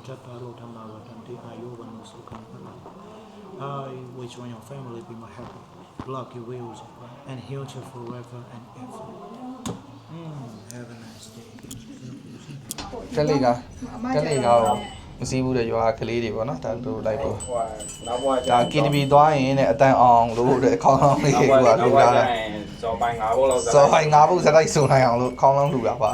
Chattaro Dhammawatanti Ayovanu Sukham I wish you and your family be more happy, lucky wheels, and healthy forever and ever. Have a nice day. တက်လေကမစည်းဘူးတဲ့ရွာကလေးတွေပေါ့နော်ဒါတို့လိုက်ပေါ့ဒါ KTV သွားရင်တဲ့အတန်အောင်လို့တဲ့ခေါင်းလောင်းလေးကလူလာတာစောပိုင်၅ဘုတ်စတိုက်စုံနိုင်အောင်လို့ခေါင်းလောင်းလူတာပါ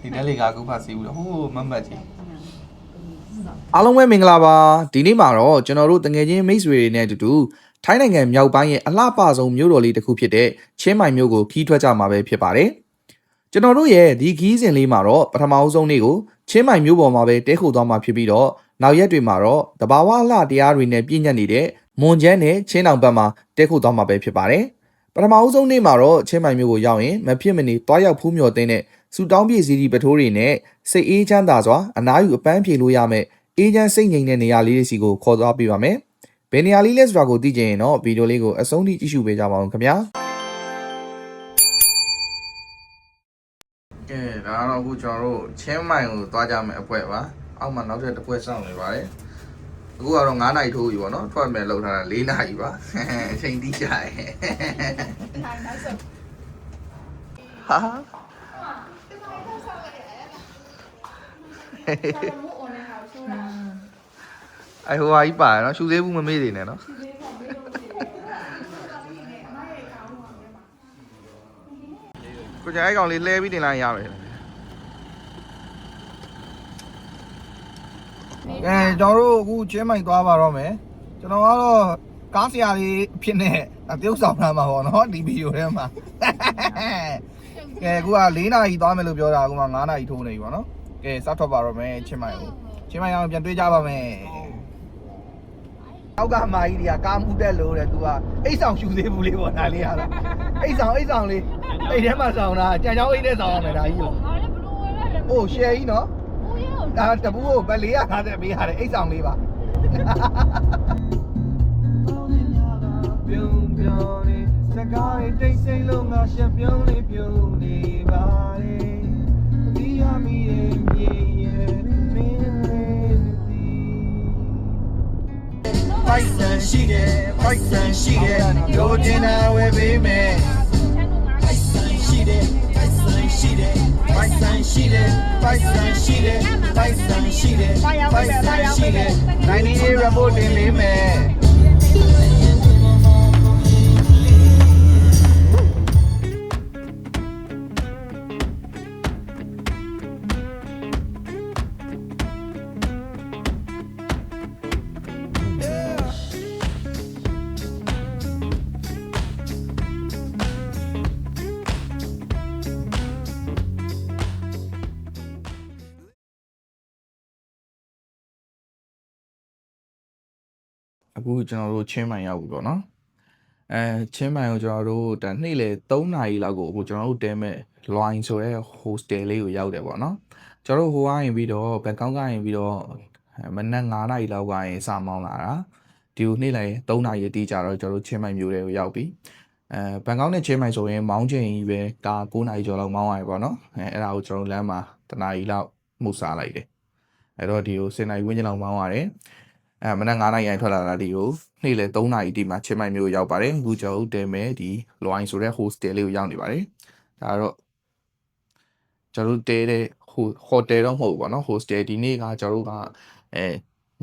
ဒီတက်လေကအခုမှစည်းဘူးတော့ဟိုးမမတ်ကြီးအားလုံးပဲမင်္ဂလာပါဒီနေ့မှာတော့ကျွန်တော်တို့တငယ်ချင်းမိတ်ဆွေတွေနဲ့အတူတူထိုင်းနိုင်ငံမြောက်ပိုင်းရဲ့အလှပဆုံးမြို့တော်လေးတစ်ခုဖြစ်တဲ့ချင်းမိုင်မြို့ကိုခီးထွက်ကြမှာပဲဖြစ်ပါတယ်ကျွန်တော်တို့ရဲ့ဒီခီးစဉ်လေးမှာတော့ပထမအဆုံးနေ့ကိုချင်းမိုင်မြို့ပေါ်မှာပဲတဲခိုသွားမှာဖြစ်ပြီးတော့နောက်ရက်တွေမှာတော့တဘာဝလှတရားတွေနဲ့ပြည့်ညတ်နေတဲ့မွန်ကျန်းနဲ့ချင်းတောင်ဘက်မှာတဲခိုသွားမှာပဲဖြစ်ပါတယ်ပထမအဆုံးနေ့မှာတော့ချင်းမိုင်မြို့ကိုရောက်ရင်မဖြစ်မနေတွားရောက်ဖူးမြော်တဲ့စူတောင်းပြည့်စီဒီပထိုးတွေနဲ့စိတ်အေးချမ်းသာစွာအနားယူအပန်းဖြေလို့ရမယ်အေးချမ်းစိတ်ငြိမ်တဲ့နေရာလေးတွေစီကိုခေါ်သွားပေးပါမယ်ဘယ်နေရာလေးလဲဆိုတာကိုသိချင်ရင်တော့ဗီဒီယိုလေးကိုအဆုံးထိကြည့်ရှုပေးကြပါဦးခင်ဗျာကဲဒါတော့အခုကျွန်တော်တို့ချင်းမိုင်ကိုသွားကြမယ်အပွဲပါအောက်မှာနောက်ထပ်တစ်ပွဲစောင့်နေပါတယ်အခုကတော့9နာရီထိုးပြီပေါ့နော်ထွက်မယ်လောက်ထားတာ4နာရီပါအချိန်တိကျရဲ့ဟာ哎，我阿姨爸，然后修这部没没的呢，喏。佢就喺講你呢邊定係入嚟？誒，ကျွန်တော်တို့အခုကျင်းမိုင်သွားပါတော့မယ်။ကျွန်တော်ကတော့ကားဆရာလေးဖြစ်နေတရုတ်ဆောင်လာမှာပေါ့နော်ဒီဗီဒီယိုထဲမှာ။ကဲအခုက4နာရီသွားမယ်လို့ပြောတာအခုမှ9နာရီထိုးနေပြီပေါ့နော်။ကဲစထွက်ပါတော့မယ်ချင်းမိုင်ကို။ချင်းမိုင်အောင်ပြန်တွေ့ကြပါမယ်။နောက်ကမာကြီးတွေကကားမှုတက်လို့တဲ့သူကအိတ်ဆောင်ရှူသေးဘူးလေးပေါ့ဒါလေးရတာအိတ်ဆောင်လေးအိတ်ထဲမှာဆောင်တာကြံချောင်းအိတ်နဲ့ဆောင်အောင်မယ်ဒါကြီးကိုအိုးရှယ်ကြီးနော်ဒါတပူးကိုပဲ450ပေးရတယ်အိတ်ဆောင်လေးပါပြုံးပြုံးနေစကားတွေတိတ်ဆိတ်လို့ငါရှက်ပြုံးလေးပြုံးနေပါလေဒီရမီရဲ့မြေရဲ့မင်းလေးပိုက်ဆံရှိတယ်တို့တင်တာဝယ်ပေးမယ်ပိုက်ဆံရှိတယ်နိုင်နေရဖို့တင်လေးမယ်အခုကျွန်တော်တို့ချင်းမိုင်ရောက်ပြီပေါ့နော်ချင်းမိုင်ကိုကျွန်တော်တို့ဒါနေ့လေ3နာရီလောက်ကိုအခုကျွန်တော်တို့တဲမဲ့ line ဆိုရဲ hostel လေးကိုရောက်တယ်ပေါ့နော်ကျွန်တော်တို့ဟိုကရင်ပြီးတော့ဘန်ကောက်ကရင်ပြီးတော့မနက်9နာရီလောက်ကရင်စမောင်းလာတာဒီကိုနေ့လေ3နာရီအတိကျတော့ကျွန်တော်တို့ချင်းမိုင်မြို့တွေကိုရောက်ပြီဘန်ကောက်နဲ့ချင်းမိုင်ဆိုရင်မောင်းချိန်ကြီးပဲကာ9နာရီကျော်လောက်မောင်းရတယ်ပေါ့နော်အဲ့ဒါကိုကျွန်တော်လမ်းမှာ1နာရီလောက်မှုစားလိုက်တယ်အဲ့တော့ဒီကို10နာရီဝန်းကျင်လောက်မောင်းရတယ်မနက်9နာရီရင်ထွက်လာတာဒီကိုနေ့လေ3နာရီဒီမှာချင်းမိုင်မြို့ရောက်ပါတယ်အခုကျွန်တော်တို့တဲမယ်ဒီ line ဆိုတဲ့ hostel လေးကိုရောက်နေပါတယ်ဒါတော့ကျွန်တော်တို့တဲတဲ့ hotel တော့မဟုတ်ဘူးပေါ့နော် hostel ဒီနေ့ကကျွန်တော်တို့က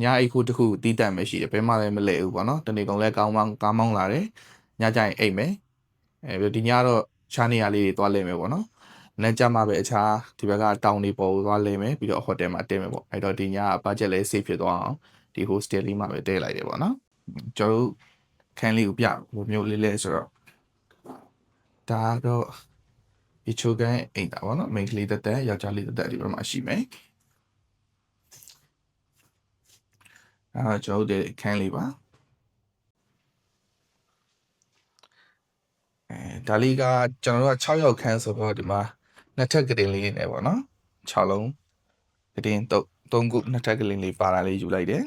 ညအိတ်ခုတစ်ခုတီးတန့်ပဲရှိတယ်ဘယ်မှလည်းမလဲဘူးပေါ့နော်တနေ့ကုန်လဲကားမောင်းလာတယ်ညကျရင်အိတ်မယ်ပြီးဒီညတော့ခြားနေရာလေးတွေသွားလဲမယ်ပေါ့နော်နဲ့ကြမှာပဲအခြားဒီဘက်ကတောင်တွေပေါ်ကိုသွားလဲမယ်ပြီးတော့ hotel မှာတဲမယ်ပေါ့အဲ့တော့ဒီညက budget လဲ safe ဖြစ်သွားအောင်ဒီ hostel လေးမှာပဲတဲလိုက်တယ်ပေါ့နော်ကျွန်တော်တို့ခန်းလေးကိုပြဘို့မျိုးလေးလဲဆိုတော့ဒါတော့ဒီချိုကန်အိမ်တာပေါ့နော်မိန်းကလေးတက်ယောက်ျားလေးတက်ဒီဘက်မှာရှိမယ်ကျွန်တော်တို့ခန်းလေးပါဒါလေးကကျွန်တော်တို့က6ယောက်ခန်းဆိုတော့ဒီမှာနှစ်ထပ်ကတင်လေးနေပေါ့နော်6လုံးကတင်3ခုနှစ်ထပ်ကလေးလေးပါလာလေးယူလိုက်တယ်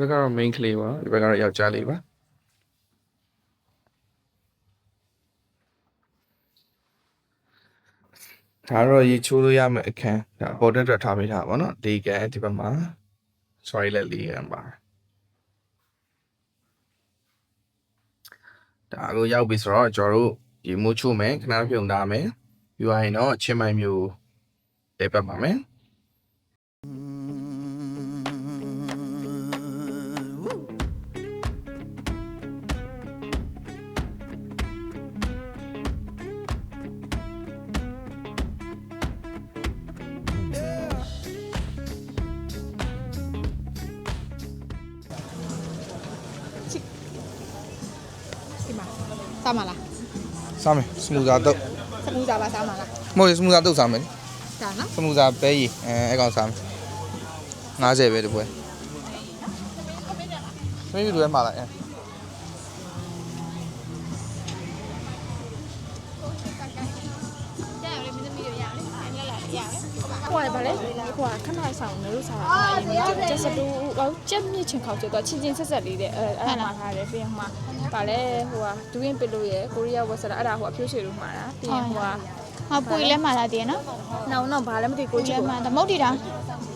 ဒီဘက်ကတော့ main ကလေးပါဒီဘက်ကတော့ယောက်ျားလေးပါ ဒါတော့ရေချိုးလို့ရမယ့်အခန်းဒါပေါ်တက်ထွက်ထားပေးထားပါတော့၄ကန်ဒီဘက်မှာ sorry လက်၄ကန်ပါဒါကိုရောက်ပြီဆိုတော့ကျွန်တော်တို့ရေမိုးချိုးမယ်ခဏပြုံထားမယ်ပြီးသွားရင်တော့ချင်းမိုင်မျိုးလဲပတ်ပါမယ်စားမလား စားမယ်စမူသာတုတ် စမူစာပါစားမလား မဟုတ်စမူသာတုတ်စားမယ် ဒါနော် စမူသာပဲရီအဲ့ကောင်စားမယ်50ပဲတပွဲမင်းတို့လည်းမှာလိုက်ဟိုကဘာလဲဟိုကခဏဆောင်နေလို့စားတာအရင်ကကျက်စတူဟိုကျက်မြင့်ချင်ခေါက်ကျတော့ချင်းချင်းဆက်ဆက်လေးတဲ့အဲ့ဒါမှာထားတယ်ပြီးရင်ဟိုမှာဘာလဲဟိုကဒူးရင်ပစ်လို့ရကိုရီးယားဝက်ဆာအဲ့ဒါဟိုအဖြိုးရွှေလို့မှာတာပြီးရင်ဟိုက ဟောပွေလဲမှာလာတည်နော် နောက်ဘာလဲမသိ ပွေ ကိုချ လဲ စ် မှာမုတ်တီတာ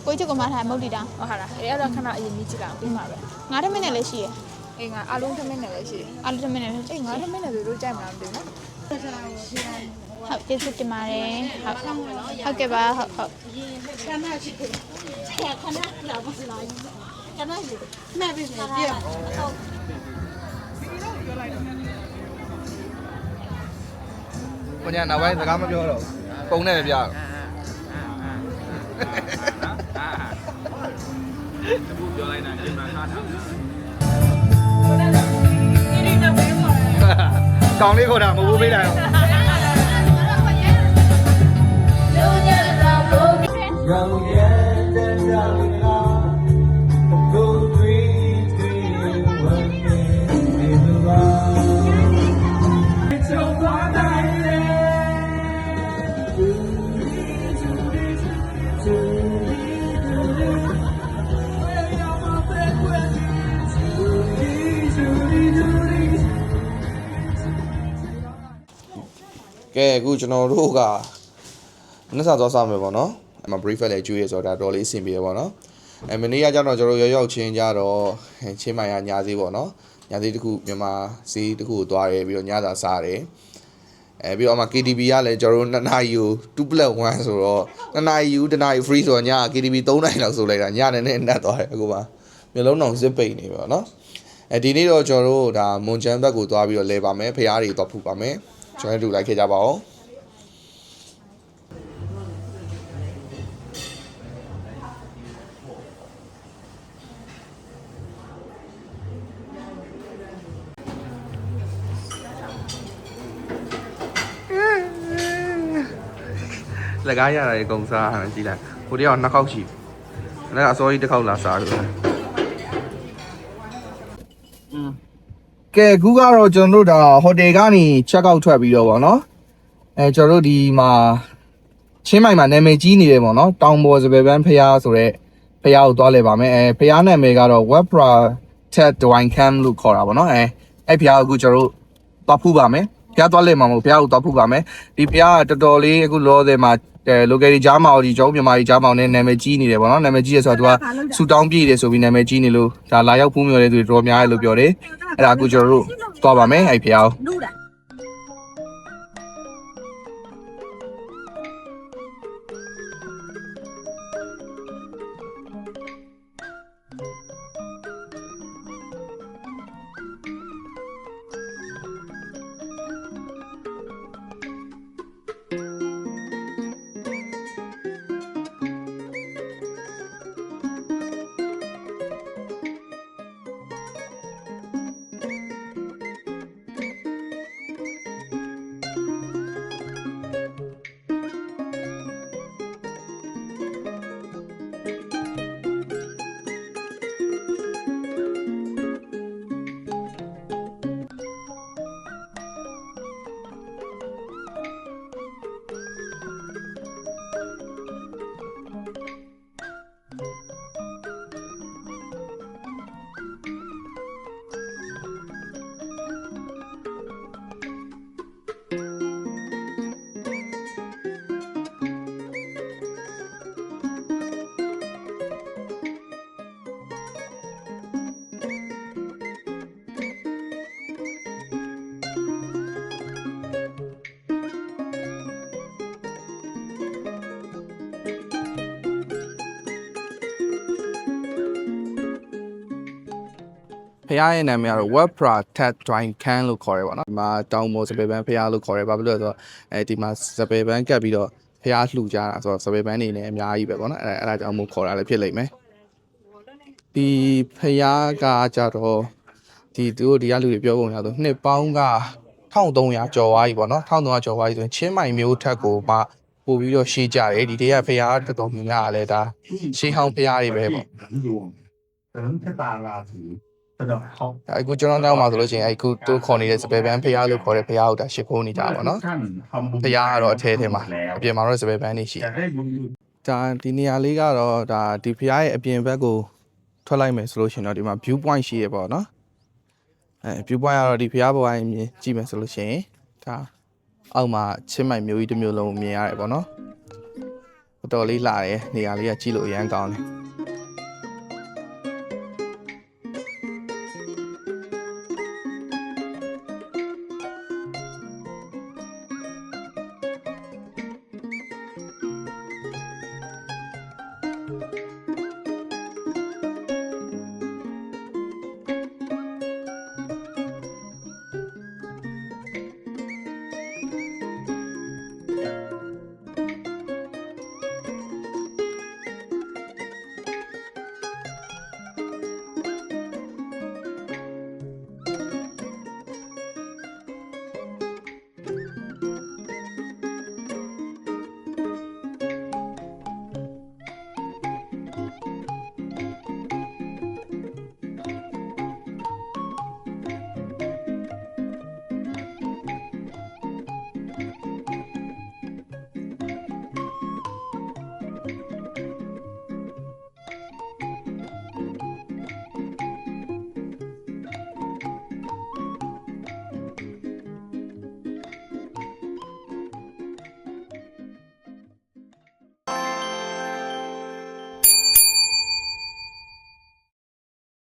ကိုချစ်ကမှထားမုတ်တီတာ ဟုတ်ဟာလားအဲ့ဒါခဏအရင်ကြီးကြည့်လာပြီးမှာပဲ ငါးထမင်းနဲ့လည်းရှိရ အေးငါအလုံးထမင်းနဲ့လည်းရှိတယ် အလူထမင်းနဲ့လည်း အေးငါထမင်းနဲ့တို့ကြိုက်မလားမသိဘူးနော် ဟုတ်ကျေးဇူးတင်ပါတယ်ဟုတ်ကဲ့ပါဟုတ် ကိုညာနောက်ပိုင်းစကားမပြောတော့ပုံနဲ့ပဲပြတော့ကောင်းလေးခေါ်တာမဟုတ်ဘူးပေးတယ် ကဲအခုကျွန်တော်တို့ကမနေ့ကသွားစားမယ်ပေါ့နော်အမ brief လေးကျွေးရဆိုတော့ဒါတော်လေးအဆင်ပြေရပေါ့နော်မနေ့ကကျတော့ကျွန်တော်ရောက်ချင်းကြတော့ချင်းမိုင်ကညာသေးပေါ့နော်ညာသေးတခုမြန်မာဈေးတခုကိုသွားတယ်ပြီးတော့ညစာစားတယ်ပြီးတော့အမ KTV ကလည်းကျွန်တော်တို့2နာရီကို2+1ဆိုတော့2နာရီယူ1နာရီ free ဆိုတော့ည KTV 3နာရီလောက်ဆိုလိုက်တာညနေနဲ့နှက်သွားတယ်အခုမှမျိုးလုံးအောင်စစ်ပိတ်နေပြီပေါ့နော်ဒီနေ့တော့ကျွန်တော်တို့ဒါမွန်ချန်ဘက်ကိုသွားပြီးတော့လဲပါမယ်ဖျားတွေသွားဖူးပါမယ်ကျွန်တော်တို့လိုက်ခဲ့ကြပါဦးလက်ကားရတာရေကုန်စားဟန်ကြည့်လိုက်ဟိုတယောက်နှစ်ခေါက်ရှိတယ်အစောကြီးတစ်ခေါက်လာစားလို့ကဲခုကတော့ကျွန်တော်တို့ဒါဟိုတယ်ကနေ check out ထွက်ပြီးတော့ဗောနော်ကျွန်တော်တို့ဒီမှာချင်းမိုင်မှာနာမည်ကြီးနေတယ်ဗောနော်တောင်ပေါ်စပယ်ပန်းဖျားဆိုတော့ဖျားကိုသွားလဲပါမယ်ဖျားနာမည်ကတော့ Webra Ted Dwine Camp လို့ခေါ်တာဗောနော်အဲ့ဖျားကိုအခုကျွန်တော်တို့သွားဖူးပါမယ်ဖျားသွားလဲမှာမဟုတ်ဖျားကိုသွားဖူးပါမယ်ဒီဖျားကတော်တော်လေးအခုလောဆယ်မှာlocal ကြီးကြားမောင်ကြီးကျောင်းမြန်မာကြီးကြားမောင်နဲ့နာမည်ကြီးနေတယ်ဗောနော်နာမည်ကြီးရဆိုတော့သူကဆူတောင်းပြည့်တယ်ဆိုပြီးနာမည်ကြီးနေလို့ဒါလာရောက်ဖူးမြော်တဲ့သူတွေတော်များတယ်လို့ပြောတယ်အဲ့ဒါအခုကျွန်တော်တို့သွားပါမယ်အဲ့ဖျားကို ဖះရဲ့နာမည်ကတော့ Webra Tat Dwine Can လို့ခေါ်ရဲပေါ့နော်ဒီမှာတောင်ပေါ်စပယ်ပန်းဖះလို့ခေါ်ရဲဘာဖြစ်လို့လဲဆိုတော့ဒီမှာစပယ်ပန်းကပ်ပြီးတော့ဖះလှူကြတာဆိုတော့စပယ်ပန်းနေလည်းအများကြီးပဲပေါ့နော်အဲ့ဒါကြောင့်မို့ခေါ်တာလည်းဖြစ်လိမ့်မယ်ဒီဖះကကြတော့သူတို့ဒီကလူတွေပြောပုံရဆိုနှစ်ပေါင်းက1300ကျော်သွားပြီပေါ့နော်1300ကျော်သွားပြီဆိုရင်ချင်းမိုင်မျိုးထက်ကိုမှပို့ပြီးတော့ရှေးကြတယ်ဒီတွေကဖះတော်တော်များများလည်းဒါရှေးဟောင်းဖះတွေပဲပေါ့ แต่นั้นแค่ตาราถือแต่เดี๋ยวเขา အခုကျွန်တော်နောက်မှာဆိုလို့ရှိရင်အခုသူခေါ်နေတဲ့စပယ်ပန်းဖះလို့ခေါ်တဲ့ဖះဟုတ်တာရှစ်ခိုးနေကြပါတော့နော် ท่านทำบุญ ဖះကတော့အထဲထဲမှာ แล้ว အပြင်မှာတော့စပယ်ပန်းနေရှိ จะได้บุญอยู่ ဒါဒီနေရာလေးကတော့ဒါဒီဖះရဲ့အပြင်ဘက်ကိုထွက်လိုက်မယ်ဆိုလို့ရှိရင်တော့ဒီမှာ view point ရှိရပေါ့နော်view point ကတော့ဒီဖះပေါ်ကနေမြင်ကြည့်မယ်ဆိုလို့ရှိရင်ဒါအောက်မှာချင်းမိုင်မျိုးကြီးတစ်မျိုးလုံးမြင်ရတယ်ပေါ့နော်တော်တော်လေးလှတယ်နေရာလေးကကြည့်လို့အရန်ကောင်းတယ်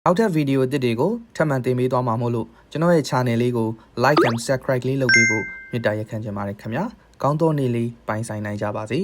အောက်ထပ်ဗီဒီယိုအသစ်တွေကိုထပ်မံတင်ပေးသွားမှာမို့လို့ကျွန်တော်ရဲ့ channel လေးကို like and subscribe လေးလုပ်ပေးဖို့မေတ္တာရက်ခံချင်ပါတယ်ခင်ဗျာကောင်းသောနေ့လေးပိုင်ဆိုင်နိုင်ကြပါစေ